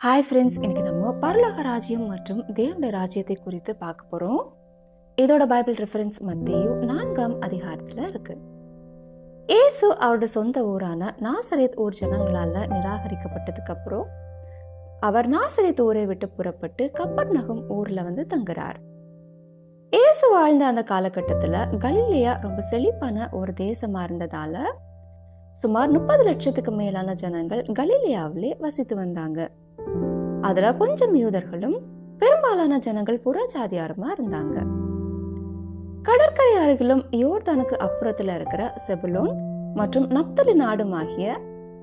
Hi friends, இன்னைக்கு நம்ம பரலோக ராஜ்யம் மற்றும் தேவனுடைய ராஜ்யத்தை குறித்து பார்க்க போறோம். இதோட பைபிள் ரெஃபரன்ஸ் மத்தேயு 4ஆம் அதிகாரத்துல இருக்கு. இயேசு அவருடைய சொந்த ஊரான நாசரேத் ஊர் ஜனங்களால நிராகரிக்கப்பட்டதுக்கு அப்புறம் அவர் நாசரேத் ஊரை விட்டு புறப்பட்டு கப்பர்நகும் ஊர்ல தங்குறார். இயேசு வாழ்ந்த அந்த காலகட்டத்துல கலிலேயா ரொம்ப செழிப்பான ஒரு தேசமா இருந்ததால சுமார் 30 லட்சத்துக்கு மேலான ஜனங்கள் கலிலேயாவிலே வசித்து வந்தாங்க. அதுல கொஞ்சம் யூதர்களும் பெரும்பாலான ஜனங்கள் புறஜாதியாருமா இருந்தாங்க. கடற்கரை அருகிலும் யோர்தானுக்கு அப்புறத்துல இருக்கிற செபுலோன் மற்றும் நப்தலி நாடுமாகிய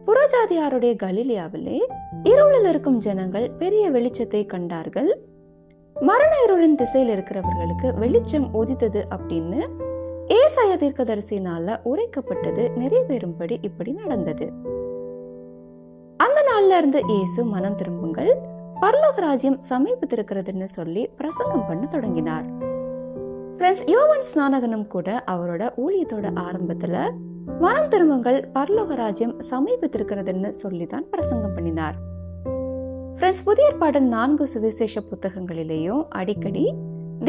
புறஜாதியாருடைய கலிலேயாவிலே இருளில் இருக்கும் ஜனங்கள் பெரிய வெளிச்சத்தை கண்டார்கள். மரண இருளின் திசையில் இருக்கிறவர்களுக்கு வெளிச்சம் உதித்தது அப்படின்னு ஏசாயா தீர்க்கதரிசியினால உரைக்கப்பட்டது நிறைவேறும்படி இப்படி நடந்தது. அந்த நாள்ல இருந்து இயேசு மனம் திரும்புங்கள், பரலோக ராஜ்யம் சமீபத்திருக்கிறதுன்னு சொல்லி பிரசங்கம் பண்ண தொடங்கினார். ஃப்ரெண்ட்ஸ், யோவான் ஸ்நானகனும் கூட அவரோட ஊழியத்தோட ஆரம்பத்துல மனம் திரும்புங்கள், பரலோக ராஜ்யம் சமீபத்திருக்கிறதுன்னு சொல்லிதான் பிரசங்கம் பண்ணினார். ஃப்ரெண்ட்ஸ், புதிய ஏற்பாட்டின் 4 சுவிசேஷ புத்தகங்களிலேயும் அடிக்கடி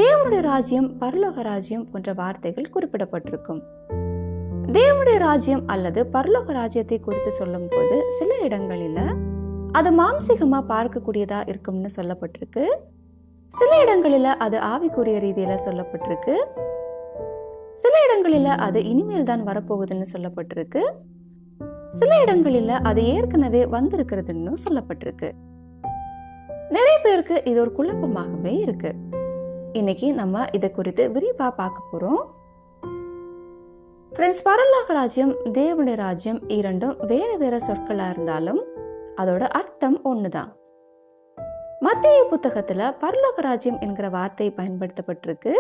தேவனுடைய ராஜ்யம், பரலோக ராஜ்யம் போன்ற வார்த்தைகள் குறிப்பிடப்பட்டிருக்கும். தேவனுடைய ராஜ்யம் அல்லது பரலோக ராஜ்யத்தை குறித்து சொல்லும் போது சில இடங்களில அது மாம்சீகமா பார்க்கக்கூடியதா இருக்கும்னு சொல்லப்பட்டிருக்கு. சில இடங்களில அது ஆவிக்குரிய ரீதியில சொல்லப்பட்டிருக்கு. சில இடங்களில அது இனிமேல் தான் வரப்போகுதுன்னு சொல்லப்பட்டிருக்கு. சில இடங்களில அது ஏற்கனவே வந்திருக்கிறதுன்னு சொல்லப்பட்டிருக்கு. நிறைய பேருக்கு இது ஒரு குழப்பமாகவே இருக்கு. இன்னைக்கு நம்ம இதை குறித்து விரிவா பார்க்க போறோம். ஃப்ரெண்ட்ஸ், பரலோக ராஜ்யம், தேவனுடைய ராஜ்யம் இரண்டும் வேற வேற சொற்களா இருந்தாலும் அதோட அர்த்தம் ஒண்ணுதான். மத்தேயு புத்தகத்துல பரலோக ராஜ்யம் என்கிற வார்த்தை பயன்படுத்தப்பட்டிருக்கு.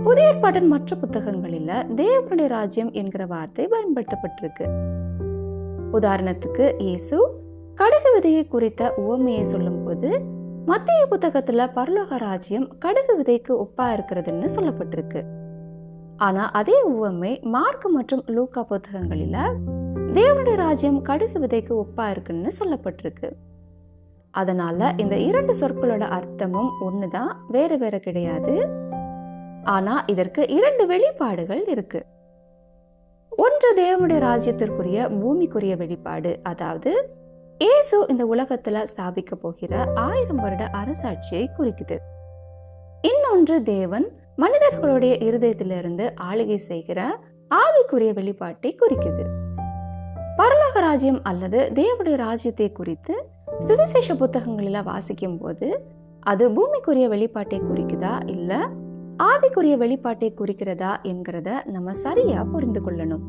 புதிய ஏற்பாட்டின் மற்ற புத்தகங்களில தேவனுடைய ராஜ்யம் என்கிற வார்த்தை பயன்படுத்தப்பட்டிருக்கு. உதாரணத்துக்கு இயேசு கடுகு விதையை குறித்த உவமையை சொல்லும் போது மத்தேயு புத்தகத்துல பரலோக ராஜ்யம் கடுகு விதைக்கு ஒப்பா இருக்கிறதுன்னு சொல்லப்பட்டிருக்கு. ஆனா அதே உவமை மார்க் மற்றும் லூக்கா புத்தகங்களில தேவனுடைய ராஜ்யம் கடுகு விதைக்கு ஒப்பா இருக்குன்னு சொல்லப்பட்டிருக்கு. அதனால இந்த 2 சொற்களோட அர்த்தமும் ஒண்ணுதான், வேற வேற கிடையாது. ஆனா இதற்கு 2 வெளிப்பாடுகள் இருக்கு. ஒன்று தேவனுடைய ராஜ்யத்திற்குரிய பூமிக்குரிய வெளிப்பாடு, அதாவது இயேசு இந்த உலகத்துல ஸ்தாபிக்க போகிற 1000 வருட அரசாட்சியை குறிக்குது. இன்னொன்று தேவன் மனிதர்களுடைய இருதயத்திலிருந்து ஆளுகை செய்கிற ஆவிக்குரிய வெளிப்பாட்டை குறிக்குது. பரலோக ராஜ்யம் அல்லது தேவனுடைய ராஜ்யத்தை குறித்து சுவிசேஷ புத்தகங்களில வாசிக்கும் போது அது பூமிக்குரிய வெளிப்பாட்டை குறிக்குதா இல்ல ஆவிக்குரிய வெளிப்பாட்டை குறிக்கிறதா என்கிறத நம்ம சரியா புரிந்து கொள்ளணும்.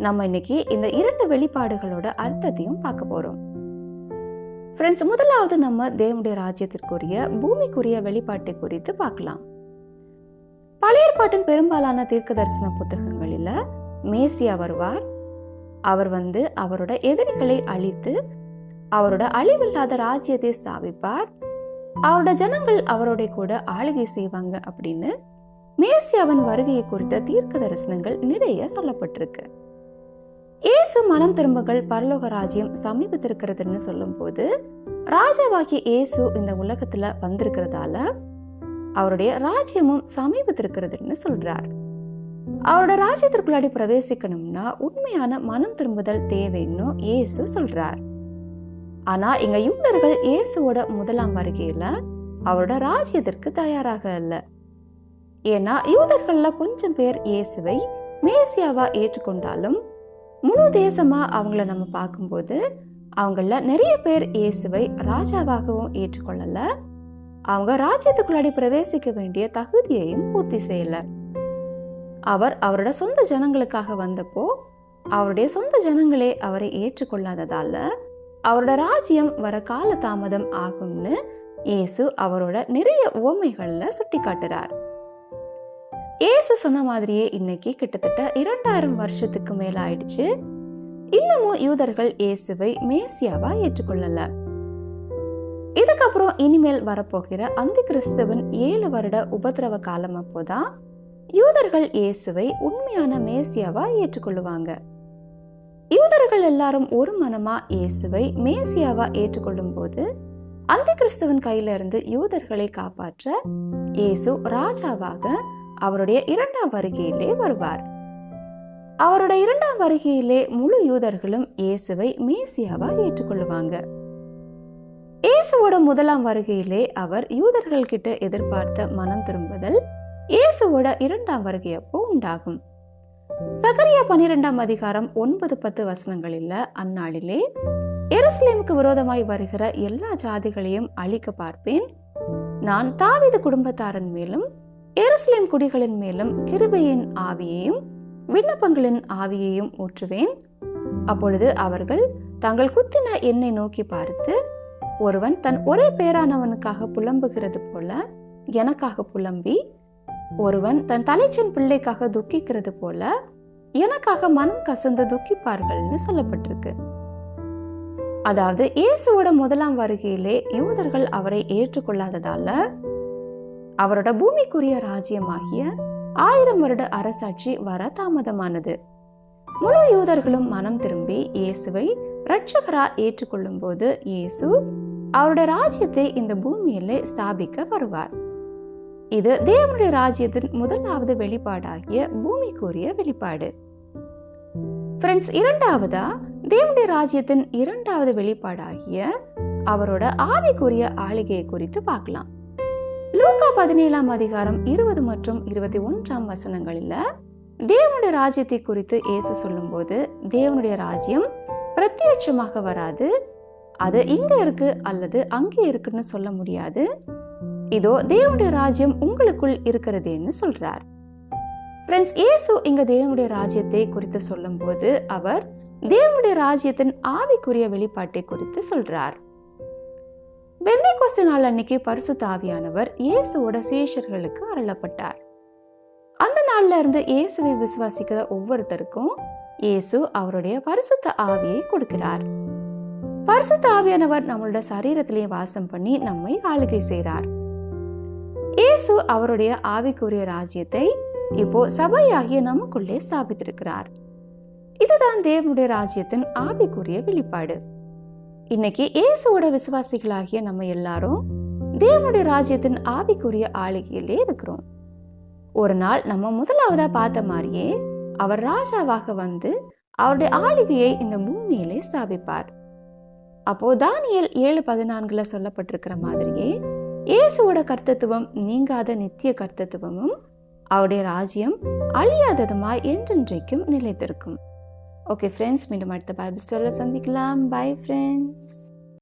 நம்ம இன்னைக்கு இந்த 2 வெளிப்பாடுகளோட அர்த்தத்தையும் பார்க்க போறோம். ஃப்ரெண்ட்ஸ், முதலாவது நம்ம தேவனுடைய ராஜ்யத்திற்குரிய பூமிக்குரிய வெளிப்பாட்டை குறித்து பார்க்கலாம். பழைய ஏற்பாட்டின் பெரும்பாலான தீர்க்க தரிசன புத்தகங்களில மேசியா வருவார். அவர் அவரோட எதிரிகளை அழித்து அவரோட அழிவில்லாத ராஜ்யத்தை ஸ்தாபிப்பார். அவரோட ஜனங்கள் அவரோட கூட ஆளுகை செய்வாங்க அப்படின்னு மேசியாவின் வருகையை குறித்த தீர்க்க தரிசனங்கள் நிறைய சொல்லப்பட்டிருக்கு. இயேசு மனம் திரும்புகள், பரலோக ராஜ்யம் சமீபத்திருக்கிறதுன்னு சொல்லும் போது ராஜாவாகிய இயேசு இந்த உலகத்துல வந்திருக்கிறதால அவருடைய ராஜ்யமும் சமீபத்திருக்கிறதுன்னு சொல்றார். அவரோட ராஜ்யத்திற்குள்ளாடி பிரவேசிக்கணும்னா உண்மையான மனம் திரும்புதல் தேவைன்னு இயேசு சொல்றார். ஆனா இங்க யூதர்கள் இயேசுவோட முதலாம் வருகையில அவரோட ராஜ்யத்திற்கு தயாராக அல்ல. ஏன்னா யூதர்கள்ல கொஞ்சம் பேர் இயேசுவை மேசியாவா ஏற்றுக்கொண்டாலும் முழு தேசமா அவங்கள நம்ம பார்க்கும்போது அவங்கள நிறைய பேர் இயேசுவை ராஜாவாகவும் ஏற்றுக்கொள்ளல. அவங்க ராஜ்யத்துக்குள்ளாடி பிரவேசிக்க வேண்டிய தகுதியையும் பூர்த்தி செய்யல. அவர் அவரோட சொந்த ஜனங்களுக்காக வந்தப்போ அவருடைய சொந்த ஜனங்களே அவரை ஏற்றுக்கொள்ளாததால அவரோட ராஜ்யம் வர கால தாமதம் ஆகும்னு இயேசு அவரோட நிறைய உவமைகள்ல சுட்டி காட்டுறார். இயேசு சொன்ன மாதிரியே இன்னைக்கு கிட்டத்தட்ட 2000 வருஷத்துக்கு மேல ஆயிடுச்சு. இன்னமும் யூதர்கள் இயேசுவை மேசியாவா ஏற்றுக்கொள்ளல. இதுக்கப்புறம் இனிமேல் வரப்போகிற அந்த கிறிஸ்துவின் 7 வருட உபத்திரவ காலம் அப்போதான் யூதர்கள் இயேசுவை உண்மையான மேசியாவா ஏற்றுக்கொள்ளுவாங்க. யூதர்கள் எல்லாரும் ஒரு மனமா இயேசுவை மேசியாவா ஏற்றுக்கொள்ளும் போது அந்த கிறிஸ்துவின் கையில இருந்து யூதர்களை காப்பாற்ற இயேசு ராஜாவாக அவருடைய 2ஆம் வருகையிலே வருவார். அவருடைய 2ஆம் வருகையிலே முழு யூதர்களும் இயேசுவை மேசியாவா ஏற்றுக்கொள்ளுவாங்க. இயேசுவோட 1ஆம் வருகையிலே அவர் யூதர்கள் கிட்ட எதிர்பார்த்த மனம் திரும்புதல் இயேசுவோட 2ஆம் வருகையப்போ உண்டாகும். சகரியா 12ஆம் அதிகாரம் 9-10 வசனங்களில் அந்நாளிலே எருசலேமுக்கு விரோதமாய் வருகிற எல்லா ஜாதிகளையும் அழிக்க பார்ப்பேன். நான் தாவீது குடும்பத்தாரன் மேலும் எருசலேம் குடிகளின் மேலும் கிருபையின் ஆவியையும் விண்ணப்பங்களின் ஆவியையும் ஊற்றுவேன். அப்பொழுது அவர்கள் தங்கள் குத்தின என்னை நோக்கி பார்த்து, ஒருவன் தன் ஒரே பேரானவனுக்காக புலம்புகிறது போல எனக்காக புலம்பி, ஒருவன் தன் தலைச்சன் பிள்ளைக்காக துக்கிக்கிறது போல எனக்காக மனம் கசந்து துக்கிப்பார்கள்னு சொல்லப்பட்டிருக்கு. அதாவது இயேசுவோட 1ஆம் வருகையிலே யூதர்கள் அவரை ஏற்றுக்கொள்ளாததால அவரோட பூமிக்குரிய ராஜ்யமாகிய 1000 வருட அரசாட்சி வர தாமதமானது. முழு யூதர்களும் மனம் திரும்பி இயேசுவை இரட்சகரா ஏற்றுக்கொள்ளும் போது இயேசு அவருடைய ராஜ்யத்தை இந்த பூமியிலே ஸ்தாபிக்க வருவார். இது தேவனுடைய ராஜ்யத்தின் 1வது வெளிப்பாடாகிய பூமிக்குரிய வெளிப்பாடு. ஃப்ரெண்ட்ஸ், 2வதா தேவனுடைய ராஜ்யத்தின் 2வது வெளிப்பாடாகிய அவரோட ஆவிக்குரிய ஆளுகையை குறித்து பார்க்கலாம். லூக்கா 17ஆம் அதிகாரம் 20 மற்றும் 21ஆம் வசனங்களில் தேவனுடைய ராஜ்யத்தை குறித்து இயேசு சொல்லும் போது, தேவனுடைய ராஜ்யம் பிரத்யட்சமாக வராது, அது இங்க இருக்கு அல்லது அங்கே இருக்குன்னு சொல்ல முடியாது, இதோ தேவனுடைய ராஜ்யம் உங்களுக்குள் இருக்கிறதுன்னு சொல்றார். ஃப்ரெண்ட்ஸ், இயேசு இங்க தேவனுடைய ராஜ்யத்தை குறித்து சொல்லும் போது அவர் தேவனுடைய ராஜ்யத்தின் ஆவிக்குரிய வெளிப்பாட்டை குறித்து சொல்றார். பெந்தேகோஸ்து நாள் அன்னைக்கு பரிசுத்த ஆவியானவர் இயேசுவோட சீஷர்களுக்கு அருளப்பட்டார். அந்த நாள்ல இருந்து இயேசுவை விசுவாசிக்கிற ஒவ்வொருத்தருக்கும் இயேசு அவருடைய பரிசுத்த ஆவியை கொடுக்கிறார். பரிசுத்த ஆவியானவர் நம்மளோட சரீரத்திலேயே வாசம் பண்ணி நம்மை ஆளுகை செய்கிறார். இயேசு அவருடைய ஆவிக்குரிய ராஜ்யத்தை இப்போ சபையாகிய நமக்குள்ளே ஸ்தாபித்திருக்கிறார். இதுதான் தேவனுடைய ராஜ்யத்தின் ஆவிக்குரிய வெளிப்பாடு. இன்னைக்கு இயேசுவோட விசுவாசிகளாகிய நம்ம எல்லாரும் தேவனுடைய ராஜ்யத்தின் ஆவிக்குரிய ஆளுகையிலே இருக்கிறோம். ஒரு நாள் நம்ம முதலாவதா பார்த்த மாதிரியே அவர் ராஜாவாக வந்து அவருடைய ஆளுகையை இந்த பூமியிலே ஸ்தாபிப்பார். அப்போ தானியேல் 7:14 சொல்லப்பட்டிருக்கிற மாதிரியே இயேசுவோட கர்த்தத்துவம் நீங்காத நித்திய கர்த்தத்துவமும் அவருடைய ராஜ்யம் அழியாததுமாய் என்றென்றைக்கும் நிலைத்திருக்கும். ஓகே ஃப்ரெண்ட்ஸ், மீண்டும் அடுத்த பைபிள் ஸ்டோரியில் சந்திக்கலாம். Bye friends.